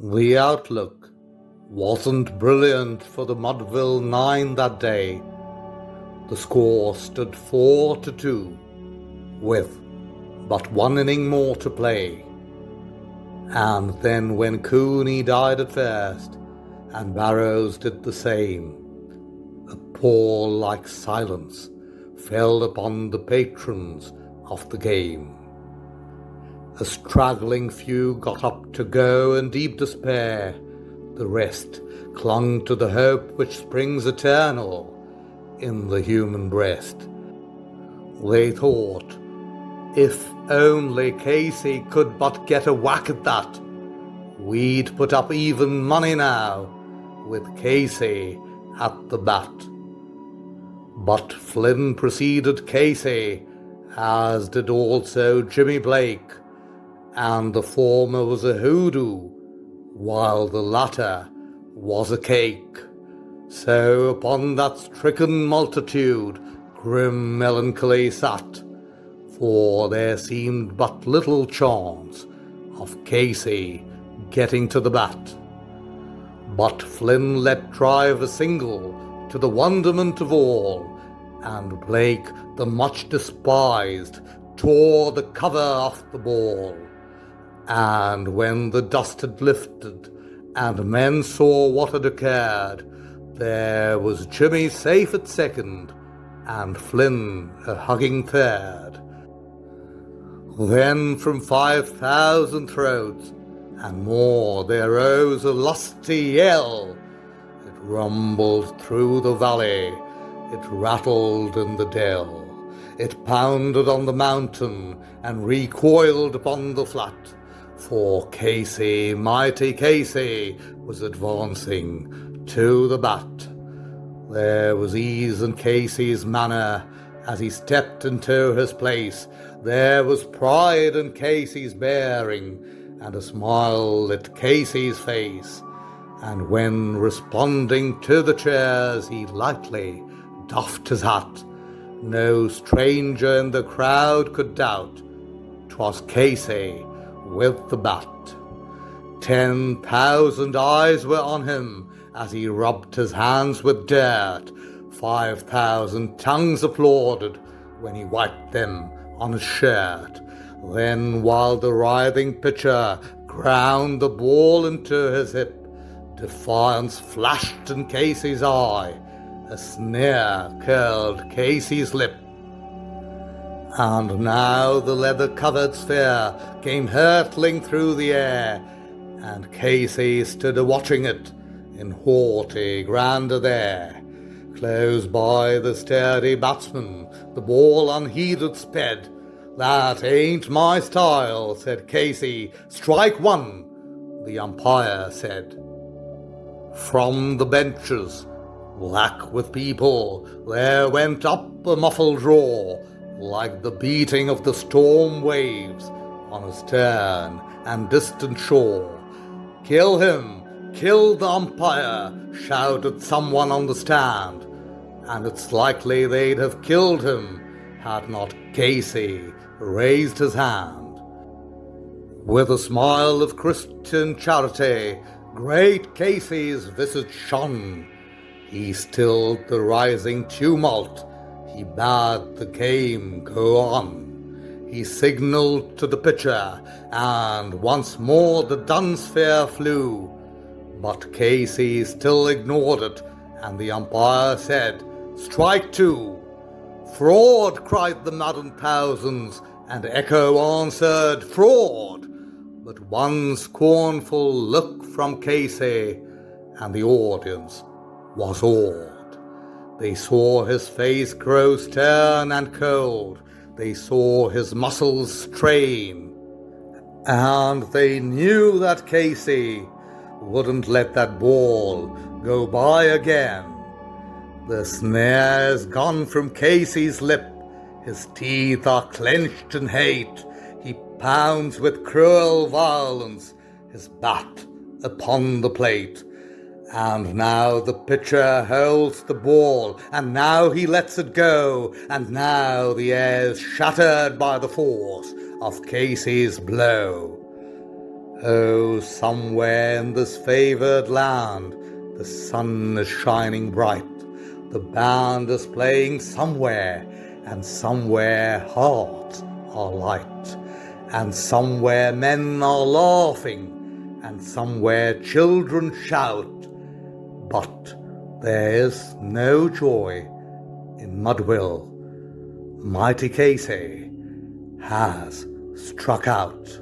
The outlook wasn't brilliant for the Mudville 9 that day. The score stood 4-2, with but one inning more to play. And then when Cooney died at first, and Barrows did the same, a pall-like silence fell upon the patrons of the game. A straggling few got up to go in deep despair. The rest clung to the hope which springs eternal in the human breast. They thought, if only Casey could but get a whack at that, we'd put up even money now with Casey at the bat. But Flynn preceded Casey, as did also Jimmy Blake, and the former was a hoodoo, while the latter was a cake. So upon that stricken multitude grim melancholy sat, for there seemed but little chance of Casey getting to the bat. But Flynn let drive a single to the wonderment of all, and Blake, the much despised, tore the cover off the ball. And when the dust had lifted, and men saw what had occurred, there was Jimmy safe at second, and Flynn a hugging third. Then from 5,000 throats and more there rose a lusty yell. It rumbled through the valley, it rattled in the dell, it pounded on the mountain and recoiled upon the flat. For Casey, mighty Casey, was advancing to the bat. There was ease in Casey's manner as he stepped into his place. There was pride in Casey's bearing, and a smile lit Casey's face. And when responding to the cheers, he lightly doffed his hat, no stranger in the crowd could doubt 'twas Casey with the bat. 10,000 eyes were on him as he rubbed his hands with dirt. 5,000 tongues applauded when he wiped them on his shirt. Then, while the writhing pitcher ground the ball into his hip, defiance flashed in Casey's eye, a sneer curled Casey's lip. And now the leather-covered sphere came hurtling through the air, and Casey stood a-watching it in haughty grandeur there. Close by the sturdy batsman, the ball unheeded sped. "That ain't my style," said Casey. "Strike one," the umpire said. From the benches, black with people, there went up a muffled roar, like the beating of the storm waves on a stern and distant shore. "Kill him! Kill the umpire!" shouted someone on the stand, and it's likely they'd have killed him had not Casey raised his hand. With a smile of Christian charity, great Casey's visage shone. He stilled the rising tumult, he bade the game go on. He signalled to the pitcher, and once more the dunsphere flew. But Casey still ignored it, and the umpire said, "Strike two." "Fraud!" cried the maddened thousands, and echo answered, "Fraud!" But one scornful look from Casey, and the audience was awed. They saw his face grow stern and cold, they saw his muscles strain, and they knew that Casey wouldn't let that ball go by again. The snare's gone from Casey's lip, his teeth are clenched in hate, he pounds with cruel violence his bat upon the plate. And now the pitcher holds the ball, and now he lets it go, and now the air's shattered by the force of Casey's blow. Oh, somewhere in this favoured land, the sun is shining bright. The band is playing somewhere, and somewhere hearts are light. And somewhere men are laughing, and somewhere children shout. But there is no joy in Mudville. Mighty Casey has struck out.